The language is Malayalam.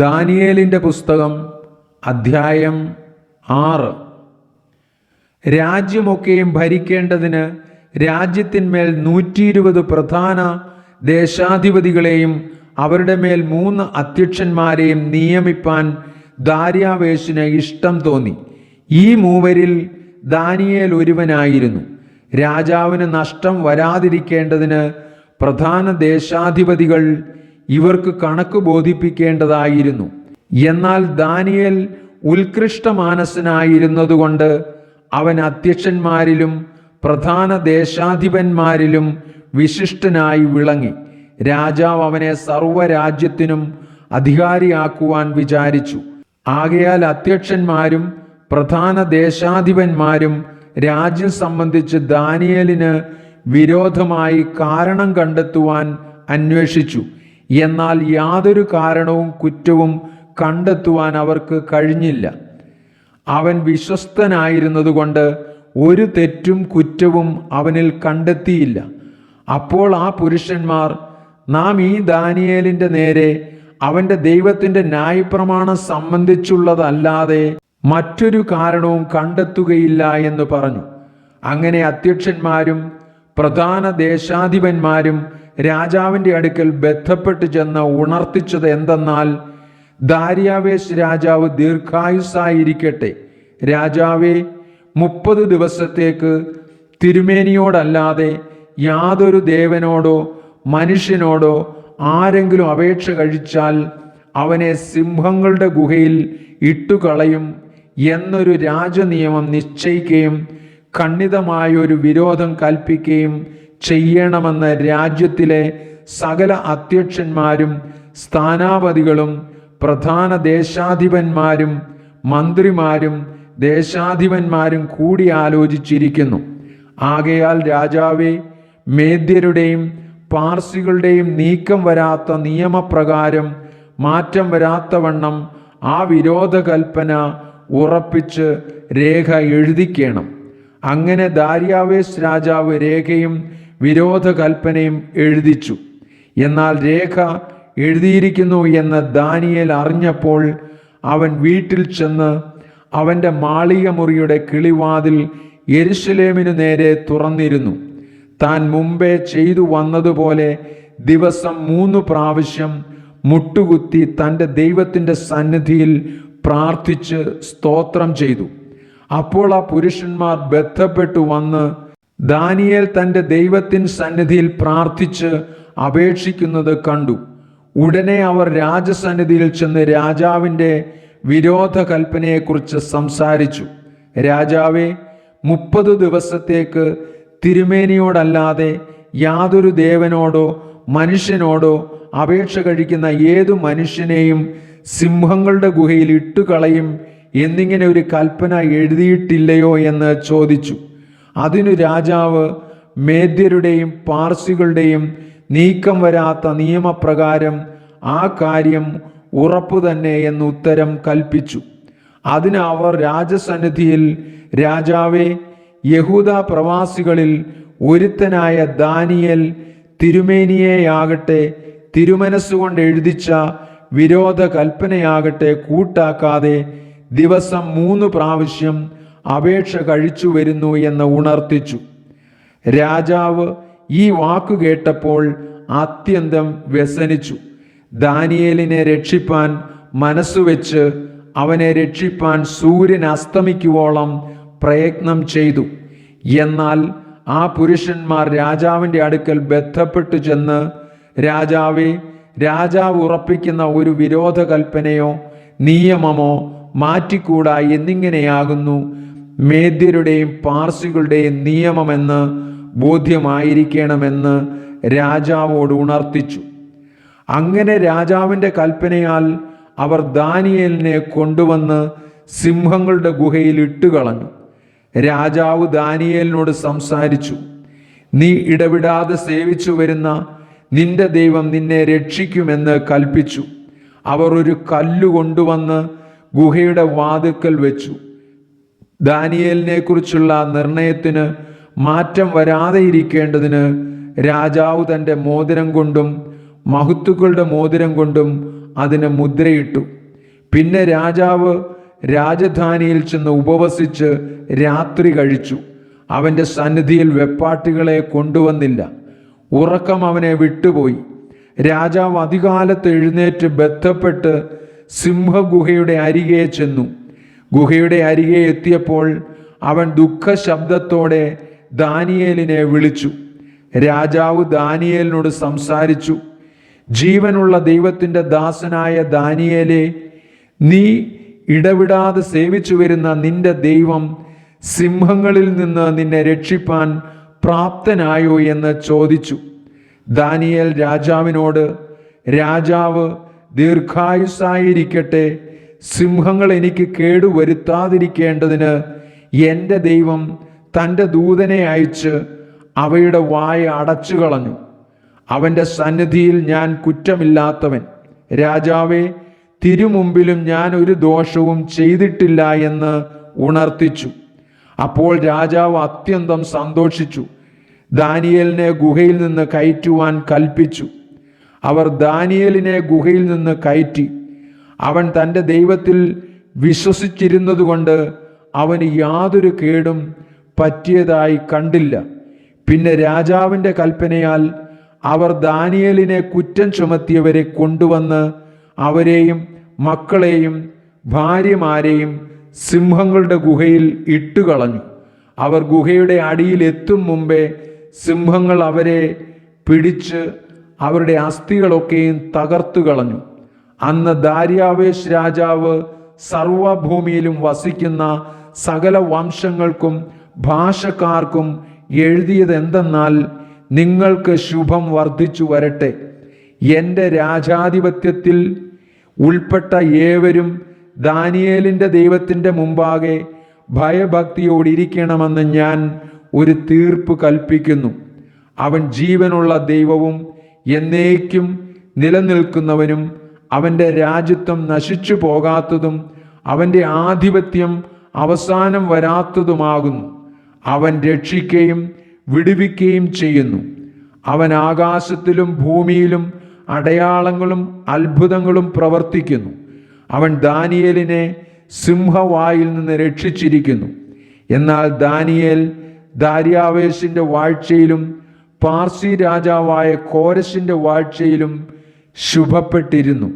ദാനിയേലിൻ്റെ പുസ്തകം അധ്യായം 6. രാജ്യമൊക്കെയും ഭരിക്കേണ്ടതിന് രാജ്യത്തിന്മേൽ 120 പ്രധാന ദേശാധിപതികളെയും അവരുടെ മേൽ 3 അധ്യക്ഷന്മാരെയും നിയമിപ്പാൻ ദാര്യാവേശിന് ഇഷ്ടം തോന്നി. ഈ മൂവരിൽ ദാനിയേൽ ഒരുവനായിരുന്നു. രാജാവിന് നഷ്ടം വരാതിരിക്കേണ്ടതിന് പ്രധാന ദേശാധിപതികൾ ഇവർക്ക് കണക്ക് ബോധിപ്പിക്കേണ്ടതായിരുന്നു. എന്നാൽ ദാനിയേൽ ഉത്കൃഷ്ടമാനസനായിരുന്നതുകൊണ്ട് അവൻ അധ്യക്ഷന്മാരിലും പ്രധാന ദേശാധിപന്മാരിലും വിശിഷ്ടനായി വിളങ്ങി. രാജാവ് അവനെ സർവ്വരാജ്യത്തിനും അധികാരിയാക്കുവാൻ വിചാരിച്ചു. ആകയാൽ അധ്യക്ഷന്മാരും പ്രധാന ദേശാധിപന്മാരും രാജ്യം സംബന്ധിച്ച് ദാനിയേലിന് വിരോധമായി കാരണം കണ്ടെത്തുവാൻ അന്വേഷിച്ചു. എന്നാൽ യാതൊരു കാരണവും കുറ്റവും കണ്ടെത്തുവാൻ അവർക്ക് കഴിഞ്ഞില്ല. അവൻ വിശ്വസ്തനായിരുന്നതുകൊണ്ട് ഒരു തെറ്റും കുറ്റവും അവനിൽ കണ്ടെത്തിയില്ല. അപ്പോൾ ആ പുരുഷന്മാർ, നാം ഈ ദാനിയേലിൻ്റെ നേരെ അവൻ്റെ ദൈവത്തിൻ്റെ ന്യായപ്രമാണം സംബന്ധിച്ചുള്ളതല്ലാതെ മറ്റൊരു കാരണവും കണ്ടെത്തുകയില്ല എന്ന് പറഞ്ഞു. അങ്ങനെ അധ്യക്ഷന്മാരും പ്രധാന ദേശാധിപന്മാരും രാജാവിൻ്റെ അടുക്കൽ ബന്ധപ്പെട്ട് ചെന്ന് ഉണർത്തിച്ചത് എന്തെന്നാൽ, ദാര്യാവേശ് രാജാവ് ദീർഘായുസ്സായിരിക്കട്ടെ. രാജാവേ, 30 ദിവസത്തേക്ക് തിരുമേനിയോടല്ലാതെ യാതൊരു ദേവനോടോ മനുഷ്യനോടോ ആരെങ്കിലും അപേക്ഷ കഴിച്ചാൽ അവനെ സിംഹങ്ങളുടെ ഗുഹയിൽ ഇട്ടുകളയും എന്നൊരു രാജനിയമം നിശ്ചയിക്കുകയും ഖണ്ഡിതമായൊരു വിരോധം കൽപ്പിക്കുകയും ചെയ്യണമെന്ന് രാജ്യത്തിലെ സകല അധ്യക്ഷന്മാരും സ്ഥാനാപതികളും പ്രധാന ദേശാധിപന്മാരും മന്ത്രിമാരും ദേശാധിപന്മാരും കൂടി ആലോചിച്ചിരിക്കുന്നു. ആകയാൽ രാജാവേ, മേദ്യരുടെയും പാർസികളുടെയും നീക്കം വരാത്ത നിയമപ്രകാരം മാറ്റം വരാത്തവണ്ണം ആ വിരോധ കൽപ്പന ഉറപ്പിച്ച് രേഖ എഴുതിക്കണം. അങ്ങനെ ദാര്യാവേശ് രാജാവ് രേഖയും വിരോധ കൽപ്പനയും എഴുതിച്ചു. എന്നാൽ രേഖ എഴുതിയിരിക്കുന്നു എന്ന് ദാനിയേൽ അറിഞ്ഞപ്പോൾ അവൻ വീട്ടിൽ ചെന്ന് അവൻ്റെ മാളിക മുറിയുടെ കിളിവാതിൽ യെരുശലേമിനു നേരെ തുറന്നിരുന്നു. താൻ മുമ്പേ ചെയ്തു വന്നതുപോലെ ദിവസം 3 പ്രാവശ്യം മുട്ടുകുത്തി തൻ്റെ ദൈവത്തിൻ്റെ സന്നിധിയിൽ പ്രാർത്ഥിച്ച് സ്തോത്രം ചെയ്തു. അപ്പോൾ ആ പുരുഷന്മാർ ബന്ധപ്പെട്ടു വന്ന് ദാനിയേൽ തൻ്റെ ദൈവത്തിൻ്റെ സന്നിധിയിൽ പ്രാർത്ഥിച്ച് അപേക്ഷിക്കുന്നത് കണ്ടു. ഉടനെ അവർ രാജസന്നിധിയിൽ ചെന്ന് രാജാവിൻ്റെ വിരോധ കൽപ്പനയെക്കുറിച്ച് സംസാരിച്ചു. രാജാവേ, 30 ദിവസത്തേക്ക് തിരുമേനിയോടല്ലാതെ യാതൊരു ദേവനോടോ മനുഷ്യനോടോ അപേക്ഷ കഴിക്കുന്ന ഏതു മനുഷ്യനെയും സിംഹങ്ങളുടെ ഗുഹയിൽ ഇട്ടുകളയും എന്നിങ്ങനെ ഒരു കൽപ്പന എഴുതിയിട്ടില്ലയോ എന്ന് ചോദിച്ചു. അതിനു രാജാവ്, മേദ്യരുടെയും പാർസികളുടെയും നീക്കം വരാത്ത നിയമപ്രകാരം ആ കാര്യം ഉറപ്പു തന്നെ എന്ന് ഉത്തരം കൽപ്പിച്ചു. അതിന് അവർ രാജസന്നിധിയിൽ, രാജാവേ, യഹൂദ പ്രവാസികളിൽ ഒരുത്തനായ ദാനിയേൽ തിരുമേനിയെയാകട്ടെ തിരുമനസ്സുകൊണ്ട് എഴുതിച്ച വിരോധ കൽപ്പനയാകട്ടെ കൂട്ടാക്കാതെ ദിവസം 3 പ്രാവശ്യം അപേക്ഷ കഴിച്ചു വരുന്നു എന്ന് ഉണർത്തിച്ചു. രാജാവ് ഈ വാക്കു കേട്ടപ്പോൾ അത്യന്തം വ്യസനിച്ചു. ദാനിയേലിനെ രക്ഷിപ്പാൻ മനസ്സുവെച്ച് അവനെ രക്ഷിപ്പാൻ സൂര്യൻ അസ്തമിക്കുവോളം പ്രയത്നം ചെയ്തു. എന്നാൽ ആ പുരുഷന്മാർ രാജാവിൻ്റെ അടുക്കൽ ബന്ധപ്പെട്ടു ചെന്ന്, രാജാവേ, രാജാവ് ഉറപ്പിക്കുന്ന ഒരു വിരോധ കൽപ്പനയോ നിയമമോ മാറ്റിക്കൂടാ എന്നിങ്ങനെയാകുന്നു മേദ്യരുടെയും പാർസികളുടെയും നിയമമെന്ന് ബോധ്യമായിരിക്കണമെന്ന് രാജാവോട് ഉണർത്തിച്ചു. അങ്ങനെ രാജാവിൻ്റെ കൽപ്പനയാൽ അവർ ദാനിയേലിനെ കൊണ്ടുവന്ന് സിംഹങ്ങളുടെ ഗുഹയിൽ ഇട്ടുകളഞ്ഞു. രാജാവ് ദാനിയേലിനോട് സംസാരിച്ചു. നീ ഇടവിടാതെ സേവിച്ചു വരുന്ന നിന്റെ ദൈവം നിന്നെ രക്ഷിക്കുമെന്ന് കൽപ്പിച്ചു. അവർ ഒരു കല്ല് കൊണ്ടുവന്ന് ഗുഹയുടെ വാതിൽക്കൽ വെച്ചു. ദാനിയേലിനെ കുറിച്ചുള്ള നിർണയത്തിന് മാറ്റം വരാതെ ഇരിക്കേണ്ടതിന് രാജാവ് തൻ്റെ മോതിരം കൊണ്ടും മഹത്തുക്കളുടെ മോതിരം കൊണ്ടും അതിന് മുദ്രയിട്ടു. പിന്നെ രാജാവ് രാജധാനിയിൽ ചെന്ന് ഉപവസിച്ച് രാത്രി കഴിച്ചു. അവൻ്റെ സന്നിധിയിൽ വെപ്പാട്ടികളെ കൊണ്ടുവന്നില്ല. ഉറക്കം അവനെ വിട്ടുപോയി. രാജാവ് അതികാലത്ത് എഴുന്നേറ്റ് ബന്ധപ്പെട്ട് സിംഹഗുഹയുടെ അരികെ ചെന്നു. ഗുഹയുടെ അരികെ എത്തിയപ്പോൾ അവൻ ദുഃഖശബ്ദത്തോടെ ദാനിയേലിനെ വിളിച്ചു. രാജാവ് ദാനിയേലിനോട് സംസാരിച്ചു. ജീവനുള്ള ദൈവത്തിൻ്റെ ദാസനായ ദാനിയേലേ, നീ ഇടവിടാതെ സേവിച്ചു വരുന്ന നിന്റെ ദൈവം സിംഹങ്ങളിൽ നിന്ന് നിന്നെ രക്ഷിപ്പാൻ പ്രാപ്തനായോ എന്ന് ചോദിച്ചു. ദാനിയേൽ രാജാവിനോട്, രാജാവ് ദീർഘായുസ്സായിരിക്കട്ടെ, സിംഹങ്ങൾ എനിക്ക് കേടുവരുത്താതിരിക്കേണ്ടതിന് എൻ്റെ ദൈവം തൻ്റെ ദൂതനെ അയച്ച് അവയുടെ വായ അടച്ചു കളഞ്ഞു. അവൻ്റെ സന്നിധിയിൽ ഞാൻ കുറ്റമില്ലാത്തവൻ. രാജാവേ, തിരുമുമ്പിലും ഞാൻ ഒരു ദോഷവും ചെയ്തിട്ടില്ല എന്ന് ഉണർത്തിച്ചു. അപ്പോൾ രാജാവ് അത്യന്തം സന്തോഷിച്ചു. ദാനിയേലിനെ ഗുഹയിൽ നിന്ന് കയറ്റുവാൻ കൽപ്പിച്ചു. അവർ ദാനിയേലിനെ ഗുഹയിൽ നിന്ന് കയറ്റി. അവൻ തൻ്റെ ദൈവത്തിൽ വിശ്വസിച്ചിരുന്നതുകൊണ്ട് അവന് യാതൊരു കേടും പറ്റിയതായി കണ്ടില്ല. പിന്നെ രാജാവിൻ്റെ കൽപ്പനയാൽ അവർ ദാനിയേലിനെ കുറ്റം ചുമത്തിയവരെ കൊണ്ടുവന്ന് അവരെയും മക്കളെയും ഭാര്യമാരെയും സിംഹങ്ങളുടെ ഗുഹയിൽ ഇട്ടുകളഞ്ഞു. അവർ ഗുഹയുടെ അടിയിൽ എത്തും മുമ്പേ സിംഹങ്ങൾ അവരെ പിടിച്ച് അവരുടെ അസ്ഥികളൊക്കെയും തകർത്തു കളഞ്ഞു. അന്ന് ദാര്യാവേശ് രാജാവ് സർവഭൂമിയിലും വസിക്കുന്ന സകല വംശങ്ങൾക്കും ഭാഷക്കാർക്കും എഴുതിയത് എന്തെന്നാൽ, നിങ്ങൾക്ക് ശുഭം വർദ്ധിച്ചു വരട്ടെ. എൻ്റെ രാജാധിപത്യത്തിൽ ഉൾപ്പെട്ട ഏവരും ദാനിയേലിൻ്റെ ദൈവത്തിൻ്റെ മുമ്പാകെ ഭയഭക്തിയോടിരിക്കണമെന്ന് ഞാൻ ഒരു തീർപ്പ് കൽപ്പിക്കുന്നു. അവൻ ജീവനുള്ള ദൈവവും എന്നേക്കും നിലനിൽക്കുന്നവനും അവൻ്റെ രാജ്യത്വം നശിച്ചു പോകാത്തതും അവൻ്റെ ആധിപത്യം അവസാനം വരാത്തതുമാകുന്നു. അവൻ രക്ഷിക്കുകയും വിടുവിക്കുകയും ചെയ്യുന്നു. അവൻ ആകാശത്തിലും ഭൂമിയിലും അടയാളങ്ങളും അത്ഭുതങ്ങളും പ്രവർത്തിക്കുന്നു. അവൻ ദാനിയേലിനെ സിംഹവായിൽ നിന്ന് രക്ഷിച്ചിരിക്കുന്നു. എന്നാൽ ദാനിയേൽ ദാര്യാവേശിൻ്റെ വാഴ്ചയിലും പാർസി രാജാവായ കോരശിൻ്റെ വാഴ്ചയിലും ശുഭപ്പെട്ടിരുന്നു.